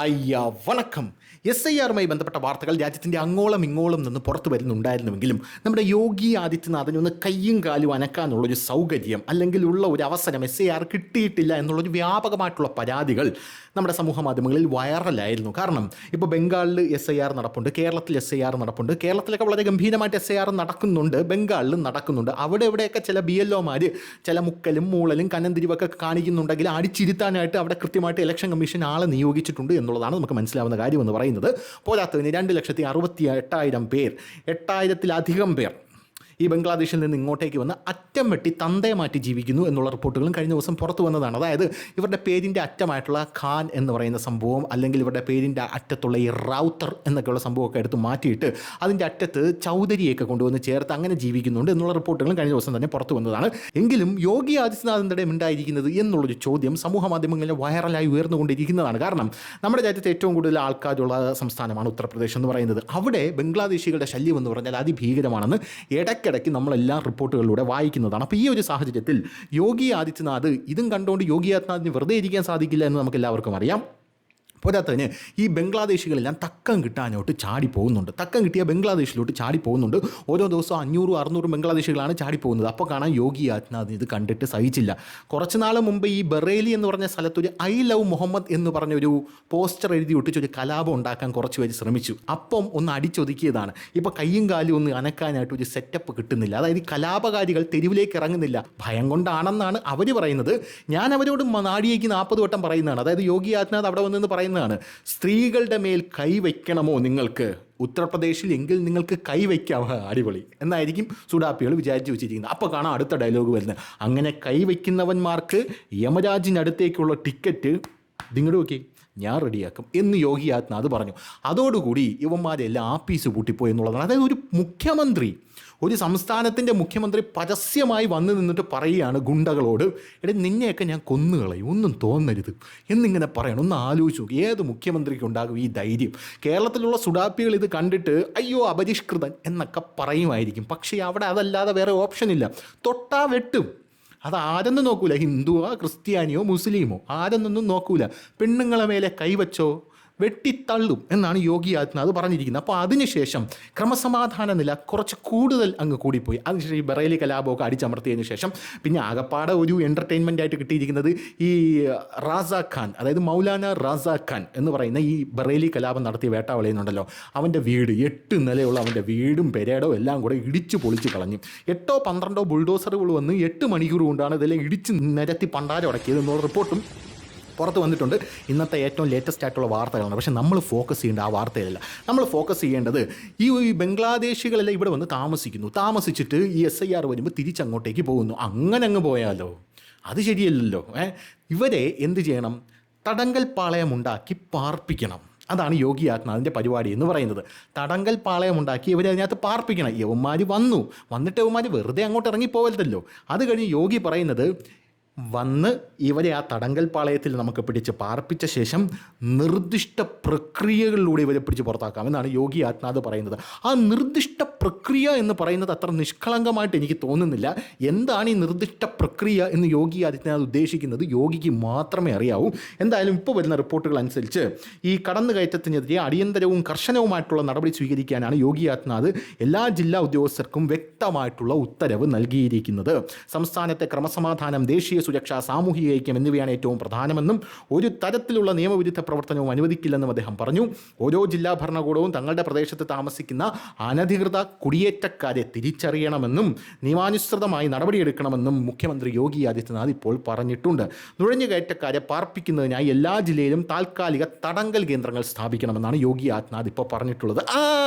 അയ്യ വണക്കം. SIRമായി ബന്ധപ്പെട്ട വാർത്തകൾ രാജ്യത്തിൻ്റെ അങ്ങോളം ഇങ്ങോളം നിന്ന് പുറത്തു വരുന്നുണ്ടായിരുന്നുവെങ്കിലും നമ്മുടെ യോഗി ആദിത്യനാഥിന് ഒന്ന് കയ്യും കാലും അനക്കാനുള്ളൊരു സൗകര്യം അല്ലെങ്കിൽ ഉള്ള ഒരു അവസരം SIR കിട്ടിയിട്ടില്ല എന്നുള്ളൊരു വ്യാപകമായിട്ടുള്ള പരാതികൾ നമ്മുടെ സമൂഹ മാധ്യമങ്ങളിൽ വൈറലായിരുന്നു. കാരണം ഇപ്പോൾ ബംഗാളിൽ SIR നടപ്പുണ്ട്, കേരളത്തിൽ SIR നടപ്പുണ്ട്. കേരളത്തിലൊക്കെ വളരെ ഗംഭീരമായിട്ട് SIR നടക്കുന്നുണ്ട്, ബംഗാളിലും നടക്കുന്നുണ്ട്. അവിടെ ഇവിടെയൊക്കെ ചില BLOമാർ ചില മുക്കലും മൂളലും കന്നന്തിരിവൊക്കെ കാണിക്കുന്നുണ്ടെങ്കിൽ അടിച്ചിരുത്താനായിട്ട് അവിടെ കൃത്യമായിട്ട് ഇലക്ഷൻ കമ്മീഷൻ ആളെ നിയോഗിച്ചിട്ടുണ്ട് എന്നുള്ളതാണ് നമുക്ക് മനസ്സിലാവുന്ന കാര്യമെന്ന് പറയുന്നത്. പോരാത്തതിന് 2,68,000 പേർ, 8,000-ലധികം പേർ ഈ ബംഗ്ലാദേശിൽ നിന്ന് ഇങ്ങോട്ടേക്ക് വന്ന് അറ്റം വെട്ടി തന്തയെ മാറ്റി ജീവിക്കുന്നു എന്നുള്ള റിപ്പോർട്ടുകളും കഴിഞ്ഞ ദിവസം പുറത്തു വന്നതാണ്. അതായത് ഇവരുടെ പേരിൻ്റെ അറ്റമായിട്ടുള്ള ഖാൻ എന്ന് പറയുന്ന സംഭവം, അല്ലെങ്കിൽ ഇവരുടെ പേരിൻ്റെ അറ്റത്തുള്ള ഈ റൗത്തർ എന്നൊക്കെയുള്ള സംഭവമൊക്കെ എടുത്ത് മാറ്റിയിട്ട് അതിൻ്റെ അറ്റത്ത് ചൗധരിയൊക്കെ കൊണ്ടുവന്ന് ചേർത്ത് അങ്ങനെ ജീവിക്കുന്നുണ്ട് എന്നുള്ള റിപ്പോർട്ടുകളും കഴിഞ്ഞ ദിവസം തന്നെ പുറത്തു വന്നതാണ്. എങ്കിലും യോഗി ആദിത്യനാഥിൻ്റെ ഉണ്ടായിരിക്കുന്നത് എന്നുള്ളൊരു ചോദ്യം സമൂഹ മാധ്യമങ്ങളിൽ വൈറലായി ഉയർന്നുകൊണ്ടിരിക്കുന്നതാണ്. കാരണം നമ്മുടെ രാജ്യത്ത് ഏറ്റവും കൂടുതൽ ആൾക്കാരുള്ള സംസ്ഥാനമാണ് ഉത്തർപ്രദേശ് എന്ന് പറയുന്നത്. അവിടെ ബംഗ്ലാദേശികളുടെ ശല്യം എന്ന് പറഞ്ഞാൽ അതിഭീകരമാണെന്ന് ഇടയ്ക്കിടയ്ക്ക് നമ്മളെല്ലാ റിപ്പോർട്ടുകളിലൂടെ വായിക്കുന്നതാണ്. അപ്പോൾ ഈ ഒരു സാഹചര്യത്തിൽ യോഗി ആദിത്യനാഥ് ഇതും കണ്ടുകൊണ്ട് യോഗി ആദിത്യനാഥിന് വെറുതെ ഇരിക്കാൻ സാധിക്കില്ല എന്ന് നമുക്ക് എല്ലാവർക്കും അറിയാം. പോരാത്തതിന് ഈ ബംഗ്ലാദേശികളെല്ലാം തക്കം കിട്ടാനോട്ട് ചാടി പോകുന്നുണ്ട്. തക്കം കിട്ടിയ ബംഗ്ലാദേശിലോട്ട് ചാടി പോകുന്നുണ്ട്. ഓരോ ദിവസവും 500-600 ബംഗ്ലാദേശികളാണ് ചാടി പോകുന്നത്. അപ്പോൾ കാണാൻ യോഗി ആദിത്യനാഥ് ഇത് കണ്ടിട്ട് സഹിച്ചില്ല. കുറച്ച് നാൾ മുമ്പ് ഈ ബറേലി എന്ന് പറഞ്ഞ സ്ഥലത്തൊരു ഐ ലവ് മുഹമ്മദ് എന്ന് പറഞ്ഞൊരു പോസ്റ്റർ എഴുതി ഒട്ടിച്ചൊരു കലാപം ഉണ്ടാക്കാൻ കുറച്ച് പേര് ശ്രമിച്ചു. അപ്പം ഒന്ന് അടിച്ചൊതുക്കിയതാണ്. ഇപ്പോൾ കയ്യും കാലും ഒന്ന് അനക്കാനായിട്ട് ഒരു സെറ്റപ്പ് കിട്ടുന്നില്ല. അതായത് കലാപകാരികൾ തെരുവിലേക്ക് ഇറങ്ങുന്നില്ല. ഭയം കൊണ്ടാണെന്നാണ് അവർ പറയുന്നത്. ഞാൻ അവരോട് നാടിയേക്ക് 40 വട്ടം പറയുന്നതാണ്. അതായത് യോഗി ആദിത്യനാഥ് അവിടെ വന്നെന്ന് പറയുന്നത്, സ്ത്രീകളുടെ മേൽ കൈവയ്ക്കണമോ നിങ്ങൾക്ക് ഉത്തർപ്രദേശിൽ, എങ്കിൽ നിങ്ങൾക്ക് കൈവയ്ക്കാമോ, അടിപൊളി എന്നായിരിക്കും സുഡാപ്പികൾ വിചാരിച്ച് വെച്ചിരിക്കുന്നത്. അപ്പോൾ കാണാം അടുത്ത ഡയലോഗ് വരുന്നത്, അങ്ങനെ കൈവയ്ക്കുന്നവന്മാർക്ക് യമരാജിനടുത്തേക്കുള്ള ടിക്കറ്റ് നിങ്ങളുടെ നോക്കി ഞാൻ റെഡിയാക്കും എന്ന് യോഗി ആദിത്യനാഥ് പറഞ്ഞു. അതോടുകൂടി ഇവന്മാരെല്ലാം ആപ്പീസ് പൂട്ടിപ്പോയി എന്നുള്ളതാണ്. അതായത് ഒരു മുഖ്യമന്ത്രി, ഒരു സംസ്ഥാനത്തിൻ്റെ മുഖ്യമന്ത്രി പരസ്യമായി വന്ന് നിന്നിട്ട് പറയുകയാണ് ഗുണ്ടകളോട്, എടേ നിന്നെയൊക്കെ ഞാൻ കൊന്നുകളയും, ഒന്നും തോന്നരുത് എന്നിങ്ങനെ പറയണം. ഒന്ന് ആലോചിച്ചു, ഏത് മുഖ്യമന്ത്രിക്ക് ഉണ്ടാകും ഈ ധൈര്യം? കേരളത്തിലുള്ള സുഡാപ്പികൾ ഇത് കണ്ടിട്ട് അയ്യോ അപരിഷ്കൃതൻ എന്നൊക്കെ പറയുമായിരിക്കും. പക്ഷേ അവിടെ അതല്ലാതെ വേറെ ഓപ്ഷനില്ല. തൊട്ടാ വെട്ടും. അത് ആരെന്നും നോക്കൂല, ഹിന്ദുവോ ക്രിസ്ത്യാനിയോ മുസ്ലിമോ ആരെന്നൊന്നും നോക്കൂല. പെണ്ണുങ്ങളെ മേലെ കൈവച്ചോ വെട്ടിത്തള്ളും എന്നാണ് യോഗി ആദിത്യനാഥ് പറഞ്ഞിരിക്കുന്നത്. അപ്പോൾ അതിനുശേഷം ക്രമസമാധാന നില കുറച്ച് കൂടുതൽ അങ്ങ് കൂടിപ്പോയി. അതിനുശേഷം ഈ ബറേലി കലാപമൊക്കെ അടിച്ചമർത്തിയതിന് ശേഷം പിന്നെ ആകപ്പാടെ ഒരു എൻ്റർടൈൻമെൻ്റ് ആയിട്ട് കിട്ടിയിരിക്കുന്നത് ഈ റാസ ഖാൻ, അതായത് മൗലാന റാസ ഖാൻ എന്ന് പറയുന്ന ഈ ബറേലി കലാപം നടത്തിയ വേട്ടാവളിയുന്നുണ്ടല്ലോ, അവൻ്റെ വീട് 8 നിലയുള്ള അവൻ്റെ വീടും പെരേടവും എല്ലാം കൂടെ ഇടിച്ചു പൊളിച്ച് കളഞ്ഞു. 8-12 ബുൾഡോസറുകൾ വന്ന് 8 മണിക്കൂർ കൊണ്ടാണ് ഇതെല്ലാം ഇടിച്ച് നിരത്തി പണ്ടാരം അടക്കിയത് എന്നുള്ള റിപ്പോർട്ടും പുറത്ത് വന്നിട്ടുണ്ട്. ഇന്നത്തെ ഏറ്റവും ലേറ്റസ്റ്റ് ആയിട്ടുള്ള വാർത്തകളാണ്. പക്ഷേ നമ്മൾ ഫോക്കസ് ചെയ്യേണ്ട ആ വാർത്തയല്ല. നമ്മൾ ഫോക്കസ് ചെയ്യേണ്ടത് ഈ ബംഗ്ലാദേശികളെല്ലാം ഇവിടെ വന്ന് താമസിച്ചിട്ട് ഈ SIR വരുമ്പോൾ തിരിച്ചങ്ങോട്ടേക്ക് പോകുന്നു. അങ്ങനെ അങ്ങ് പോയാലോ? അത് ശരിയല്ലല്ലോ. ഇവരെ എന്ത് ചെയ്യണം? തടങ്കൽ പാളയമുണ്ടാക്കി പാർപ്പിക്കണം. അതാണ് യോഗി ആദിത്യനാഥിൻ്റെ പരിപാടി എന്ന് പറയുന്നത്. തടങ്കൽ പാളയമുണ്ടാക്കി ഇവരെ അതിനകത്ത് പാർപ്പിക്കണം. യവന്മാർ വന്നിട്ട് യവന്മാർ വെറുതെ അങ്ങോട്ട് ഇറങ്ങിപ്പോവരുതല്ലോ. അത് കഴിഞ്ഞ് യോഗി പറയുന്നത്, വന്ന് ഇവരെ ആ തടങ്കൽ പാളയത്തിൽ നമുക്ക് പിടിച്ച് പാർപ്പിച്ച ശേഷം നിർദ്ദിഷ്ട പ്രക്രിയകളിലൂടെ ഇവരെ പിടിച്ച് പുറത്താക്കാം എന്നാണ് യോഗി ആദിത്യനാഥ് പറയുന്നത്. ആ നിർദ്ദിഷ്ട പ്രക്രിയ എന്ന് പറയുന്നത് അത്ര നിഷ്കളങ്കമായിട്ട് എനിക്ക് തോന്നുന്നില്ല. എന്താണ് ഈ നിർദ്ദിഷ്ട പ്രക്രിയ എന്ന് യോഗി ആദിത്യനാഥ് ഉദ്ദേശിക്കുന്നത് യോഗിക്ക് മാത്രമേ അറിയാവൂ. എന്തായാലും ഇപ്പോൾ വരുന്ന റിപ്പോർട്ടുകൾ അനുസരിച്ച് ഈ കടന്നുകയറ്റത്തിനെതിരെ അടിയന്തരവും കർശനവുമായിട്ടുള്ള നടപടി സ്വീകരിക്കാനാണ് യോഗി ആദിത്യനാഥ് എല്ലാ ജില്ലാ ഉദ്യോഗസ്ഥർക്കും വ്യക്തമായിട്ടുള്ള ഉത്തരവ് നൽകിയിരിക്കുന്നത്. സംസ്ഥാനത്തെ ക്രമസമാധാനം, ദേശീയ സുരക്ഷ, സാമൂഹിക ഐക്യം എന്നിവയാണ് ഏറ്റവും പ്രധാനമെന്നും ഒരു തരത്തിലുള്ള നിയമവിരുദ്ധ പ്രവർത്തനവും അനുവദിക്കില്ലെന്നും അദ്ദേഹം പറഞ്ഞു. ഓരോ ജില്ലാ ഭരണകൂടവും തങ്ങളുടെ പ്രദേശത്ത് താമസിക്കുന്ന അനധികൃത കുടിയേറ്റക്കാരെ തിരിച്ചറിയണമെന്നും നിയമാനുസൃതമായി നടപടിയെടുക്കണമെന്നും മുഖ്യമന്ത്രി യോഗി ആദിത്യനാഥ് ഇപ്പോൾ പറഞ്ഞിട്ടുണ്ട്. നുഴഞ്ഞുകയറ്റക്കാരെ പാർപ്പിക്കുന്നതിനായി എല്ലാ ജില്ലയിലും താൽക്കാലിക തടങ്കൽ കേന്ദ്രങ്ങൾ സ്ഥാപിക്കണമെന്നാണ് യോഗി ആദിത്യനാഥ് ഇപ്പോൾ പറഞ്ഞിട്ടുള്ളത്.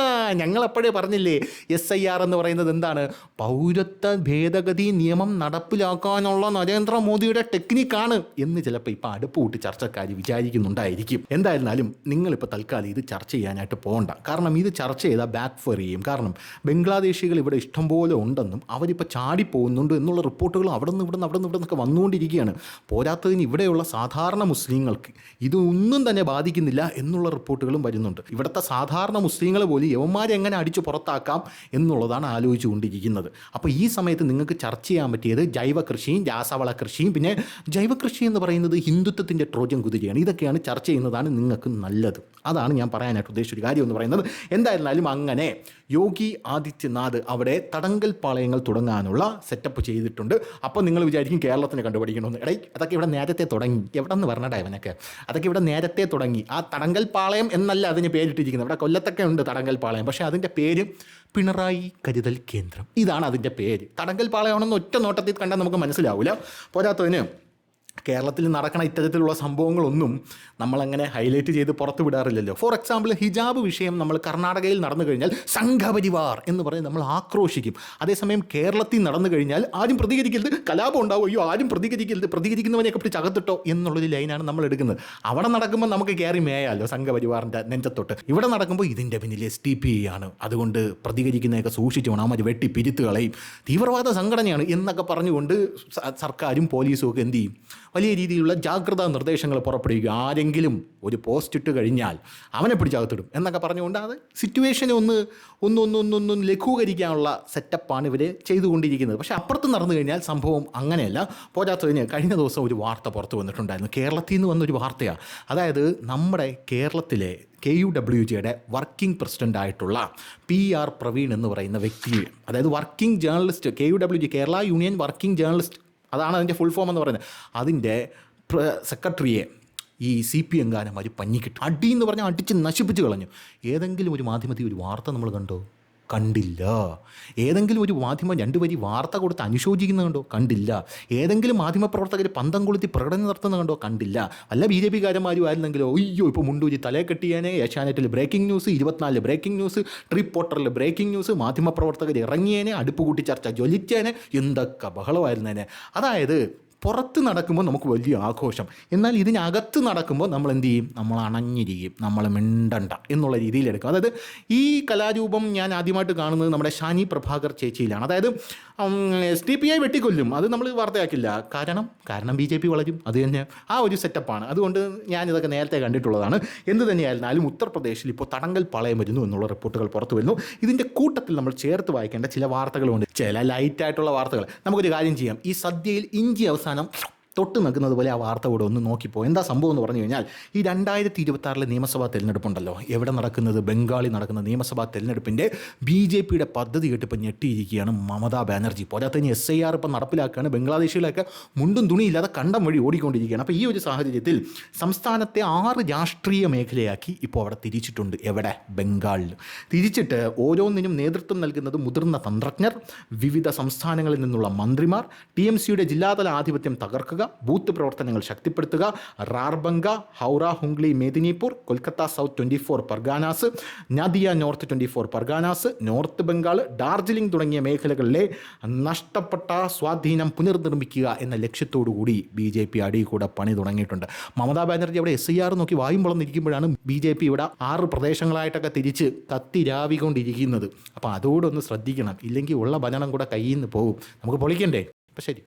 ഞങ്ങളപ്പോഴേ പറഞ്ഞില്ലേ, SIR എന്ന് പറയുന്നത് എന്താണ്? പൗരത്വ ഭേദഗതി നിയമം നടപ്പിലാക്കാനുള്ള നരേന്ദ്രമോദിയുടെ ടെക്നിക്കാണ് എന്ന് ചിലപ്പോൾ ഇപ്പോൾ അടുപ്പ് കൂട്ടി ചർച്ചക്കാർ വിചാരിക്കുന്നുണ്ടായിരിക്കും. എന്തായിരുന്നാലും നിങ്ങളിപ്പോൾ തൽക്കാലം ഇത് ചർച്ച ചെയ്യാനായിട്ട് പോകണ്ട. കാരണം ഇത് ചർച്ച ചെയ്താൽ ബാക്ക് ഫയർ ചെയ്യും. കാരണം ബംഗ്ലാദേശികൾ ഇവിടെ ഇഷ്ടംപോലെ ഉണ്ടെന്നും അവരിപ്പോൾ ചാടിപ്പോകുന്നുണ്ട് എന്നുള്ള റിപ്പോർട്ടുകൾ അവിടെ നിന്നൊക്കെ വന്നുകൊണ്ടിരിക്കുകയാണ്. പോരാത്തതിന് ഇവിടെയുള്ള സാധാരണ മുസ്ലിങ്ങൾക്ക് ഇതൊന്നും തന്നെ ബാധിക്കുന്നില്ല എന്നുള്ള റിപ്പോർട്ടുകളും വരുന്നുണ്ട്. ഇവിടുത്തെ സാധാരണ മുസ്ലിങ്ങൾ പോലും യവന്മാർ ഇവന്മാരെ എങ്ങനെ അടിച്ചു പുറത്താക്കാം എന്നുള്ളതാണ് ആലോചിച്ചുകൊണ്ടിരിക്കുന്നത്. അപ്പോൾ ഈ സമയത്ത് നിങ്ങൾക്ക് ചർച്ച ചെയ്യാൻ പറ്റിയത് ജൈവ കൃഷിയും രാസവള കൃഷിയും, പിന്നെ ജൈവ കൃഷി എന്ന് പറയുന്നത് ഹിന്ദുത്വത്തിൻ്റെ ട്രോജൻ കുതിരയാണ്. ഇതൊക്കെയാണ് ചർച്ച ചെയ്യുന്നതാണ് നിങ്ങൾക്ക് നല്ലത്. അതാണ് ഞാൻ പറയാനായിട്ട് ഉദ്ദേശിച്ചൊരു കാര്യം എന്ന് പറയുന്നത്. എന്തായിരുന്നാലും അങ്ങനെ യോഗി ആദിത്യനാഥ് അവിടെ തടങ്കൽ പാളയങ്ങൾ തുടങ്ങാനുള്ള സെറ്റപ്പ് ചെയ്തിട്ടുണ്ട്. അപ്പോൾ നിങ്ങൾ വിചാരിക്കും കേരളത്തിന് കണ്ടുപിടിക്കണമെന്ന്. അതൊക്കെ ഇവിടെ നേരത്തെ തുടങ്ങി. എവിടെ നിന്ന് പറഞ്ഞടാ ഇവനൊക്കെ? അതൊക്കെ ഇവിടെ നേരത്തെ തുടങ്ങി. ആ തടങ്കൽ പാളയം എന്നല്ല അതിന് പേരിട്ടിരിക്കുന്നത്. ഇവിടെ കൊല്ലത്തൊക്കെ ഉണ്ട് തടങ്കൽ പാളയം, പക്ഷേ അതിൻ്റെ പേര് പിണറായി കരുതൽ കേന്ദ്രം. ഇതാണ് അതിൻ്റെ പേര്. തടങ്കൽ പാളയമാണെന്ന് ഒറ്റ നോട്ടത്തിൽ കണ്ടാൽ നമുക്ക് മനസ്സിലാവില്ല. പോരാത്തതിന് കേരളത്തിൽ നടക്കണ ഇത്തരത്തിലുള്ള സംഭവങ്ങളൊന്നും നമ്മളങ്ങനെ ഹൈലൈറ്റ് ചെയ്ത് പുറത്ത് വിടാറില്ലല്ലോ. ഫോർ എക്സാമ്പിൾ, ഹിജാബ് വിഷയം നമ്മൾ കർണാടകയിൽ നടന്നു കഴിഞ്ഞാൽ സംഘപരിവാർ എന്ന് പറഞ്ഞ് നമ്മൾ ആക്രോശിക്കും. അതേസമയം കേരളത്തിൽ നടന്നു കഴിഞ്ഞാൽ ആരും പ്രതികരിക്കരുത്, കലാപം ഉണ്ടാവും, അയ്യോ ആരും പ്രതികരിക്കരുത്, പ്രതികരിക്കുന്നവനെയൊക്കെ പിടിച്ച് അകത്തിട്ടോ എന്നുള്ളൊരു ലൈനാണ് നമ്മൾ എടുക്കുന്നത്. അവിടെ നടക്കുമ്പോൾ നമുക്ക് കയറി മേയാലോ സംഘപരിവാറിൻ്റെ നെഞ്ചത്തൊട്ട്. ഇവിടെ നടക്കുമ്പോൾ ഇതിൻ്റെ പിന്നിൽ STP ആണ്, അതുകൊണ്ട് പ്രതികരിക്കുന്നതൊക്കെ സൂക്ഷിച്ചു വേണം, അവർ വെട്ടി പിരിത്ത് കളയും, തീവ്രവാദ സംഘടനയാണ് എന്നൊക്കെ പറഞ്ഞുകൊണ്ട് സർക്കാരും പോലീസും ഒക്കെ എന്ത് ചെയ്യും? വലിയ രീതിയിലുള്ള ജാഗ്രതാ നിർദ്ദേശങ്ങൾ പുറപ്പെടുവിക്കുക. ആരെങ്കിലും ഒരു പോസ്റ്റ് ഇട്ട് കഴിഞ്ഞാൽ അവനെ പിടിച്ചകത്തിടും എന്നൊക്കെ പറഞ്ഞുകൊണ്ട് അത് സിറ്റുവേഷനെ ഒന്ന് ലഘൂകരിക്കാനുള്ള സെറ്റപ്പാണ് ഇവർ ചെയ്തുകൊണ്ടിരിക്കുന്നത്. പക്ഷേ അപ്പുറത്ത് നടന്നു കഴിഞ്ഞാൽ സംഭവം അങ്ങനെയല്ല. പോരാത്തതിന് കഴിഞ്ഞ ദിവസം ഒരു വാർത്ത പുറത്ത് വന്നിട്ടുണ്ടായിരുന്നു. കേരളത്തിൽ നിന്ന് വന്നൊരു വാർത്തയാണ്. അതായത് നമ്മുടെ കേരളത്തിലെ KUWJ വർക്കിംഗ് പ്രസിഡൻ്റായിട്ടുള്ള PR പ്രവീൺ എന്ന് പറയുന്ന വ്യക്തി, അതായത് working journalist, KUWJ Kerala union working journalist, അതാണ് അതിൻ്റെ ഫുൾ ഫോം എന്ന് പറയുന്നത്. അതിൻ്റെ സെക്രട്ടറിയെ ഈ CPM കാരന്മാർ പഞ്ഞിക്കിട്ടു. അടി എന്ന് പറഞ്ഞാൽ അടിച്ച് നശിപ്പിച്ച് കളഞ്ഞു. ഏതെങ്കിലും ഒരു മാധ്യമത്തിൽ ഒരു വാർത്ത നമ്മൾ കണ്ടോ? കണ്ടില്ല. ഏതെങ്കിലും ഒരു മാധ്യമം 2 വരി വാർത്ത കൊടുത്ത് അനുശോചിക്കുന്നത് കണ്ടോ? കണ്ടില്ല. ഏതെങ്കിലും മാധ്യമപ്രവർത്തകർ പന്തം കൊളുത്തി പ്രകടനം നടത്തുന്നത് കണ്ടോ? കണ്ടില്ല. വല്ല BJP കാരന്മാരും ആയിരുന്നെങ്കിലോ, അയ്യോ ഇപ്പോൾ മുണ്ടൂരി തലയെ കെട്ടിയാനേ, ഏഷ്യാനെറ്റിൽ ബ്രേക്കിംഗ് ന്യൂസ്, 24 ബ്രേക്കിംഗ് ന്യൂസ്, റിപ്പോർട്ടറിൽ ബ്രേക്കിംഗ് ന്യൂസ്, മാധ്യമപ്രവർത്തകർ ഇറങ്ങിയേനെ, അടുപ്പ് കൂട്ടി ചർച്ച ജ്വലിച്ചേനെ, എന്തൊക്കെ ബഹളമായിരുന്നേനെ. അതായത് പുറത്ത് നടക്കുമ്പോൾ നമുക്ക് വലിയ ആഘോഷം, എന്നാൽ ഇതിനകത്ത് നടക്കുമ്പോൾ നമ്മൾ എന്ത് ചെയ്യും? നമ്മൾ അണഞ്ഞിരിക്കും, നമ്മൾ മിണ്ടണ്ട എന്നുള്ള രീതിയിലെടുക്കും. അതായത് ഈ കലാരൂപം ഞാൻ ആദ്യമായിട്ട് കാണുന്നത് നമ്മുടെ ഷാനി പ്രഭാകർ ചേച്ചിയിലാണ്. അതായത് STPയെ വെട്ടിക്കൊല്ലും, അത് നമ്മൾ വാർത്തയാക്കില്ല. കാരണം BJP വളരും, അത് തന്നെ ആ ഒരു സെറ്റപ്പാണ്. അതുകൊണ്ട് ഞാനിതൊക്കെ നേരത്തെ കണ്ടിട്ടുള്ളതാണ്. എന്ത് തന്നെയായിരുന്നാലും ഉത്തർപ്രദേശിൽ ഇപ്പോൾ തടങ്കൽ പാളയം വരുന്നു എന്നുള്ള റിപ്പോർട്ടുകൾ പുറത്തു വരുന്നു. ഇതിൻ്റെ കൂട്ടത്തിൽ നമ്മൾ ചേർത്ത് വായിക്കേണ്ട ചില വാർത്തകളുണ്ട്, ചില ലൈറ്റായിട്ടുള്ള വാർത്തകൾ. നമുക്കൊരു കാര്യം ചെയ്യാം, ഈ സദ്യയിൽ ഇഞ്ചി അവസാനം തൊട്ട് നിൽക്കുന്നത് പോലെ ആ വാർത്ത കൂടെ ഒന്ന് നോക്കിപ്പോ. എന്താ സംഭവം എന്ന് പറഞ്ഞു കഴിഞ്ഞാൽ, ഈ 2026 നിയമസഭാ തെരഞ്ഞെടുപ്പുണ്ടല്ലോ, എവിടെ നടക്കുന്നത്? ബംഗാളിൽ നടക്കുന്ന നിയമസഭാ തെരഞ്ഞെടുപ്പിൻ്റെ BJPയുടെ പദ്ധതി കേട്ട് ഇപ്പോൾ ഞെട്ടിയിരിക്കുകയാണ് മമതാ ബാനർജി. പോരാത്തതിന് SIR ഇപ്പം നടപ്പിലാക്കുകയാണ്. ബംഗ്ലാദേശികളൊക്കെ മുണ്ടും തുണിയില്ലാതെ കണ്ടം വഴി ഓടിക്കൊണ്ടിരിക്കുകയാണ്. അപ്പോൾ ഈ ഒരു സാഹചര്യത്തിൽ സംസ്ഥാനത്തെ 6 രാഷ്ട്രീയ മേഖലയാക്കി ഇപ്പോൾ അവിടെ തിരിച്ചിട്ടുണ്ട്. എവിടെ? ബംഗാളിൽ തിരിച്ചിട്ട് ഓരോന്നിനും നേതൃത്വം നൽകുന്നത് മുതിർന്ന തന്ത്രജ്ഞർ, വിവിധ സംസ്ഥാനങ്ങളിൽ നിന്നുള്ള മന്ത്രിമാർ, TMCയുടെ ജില്ലാതല ആധിപത്യം തകർക്കുക, ബൂത്ത് പ്രവർത്തനങ്ങൾ ശക്തിപ്പെടുത്തുക, റാർബംഗ, ഹൗറ, ഹുംഗ്ലി, Medinipur, Kolkata south 24 Parganas, Nadia north 24 Parganas, north Bengal, Darjeeling തുടങ്ങിയ മേഖലകളിലെ നഷ്ടപ്പെട്ട സ്വാധീനം പുനർനിർമ്മിക്കുക എന്ന ലക്ഷ്യത്തോടു കൂടി BJP അടിയിൽ കൂടെ പണി തുടങ്ങിയിട്ടുണ്ട്. മമതാ ബാനർജി അവിടെ SIR നോക്കി വായും പൊളന്നിരിക്കുമ്പോഴാണ് BJP ഇവിടെ 6 പ്രദേശങ്ങളായിട്ടൊക്കെ തിരിച്ച് കത്തിരാവിക്കൊണ്ടിരിക്കുന്നത്. അപ്പോൾ അതോടൊന്ന് ശ്രദ്ധിക്കണം, ഇല്ലെങ്കിൽ ഉള്ള ഭരണം കൂടെ കയ്യിൽ നിന്ന് പോകും. നമുക്ക് പൊളിക്കണ്ടേ? അപ്പം ശരി.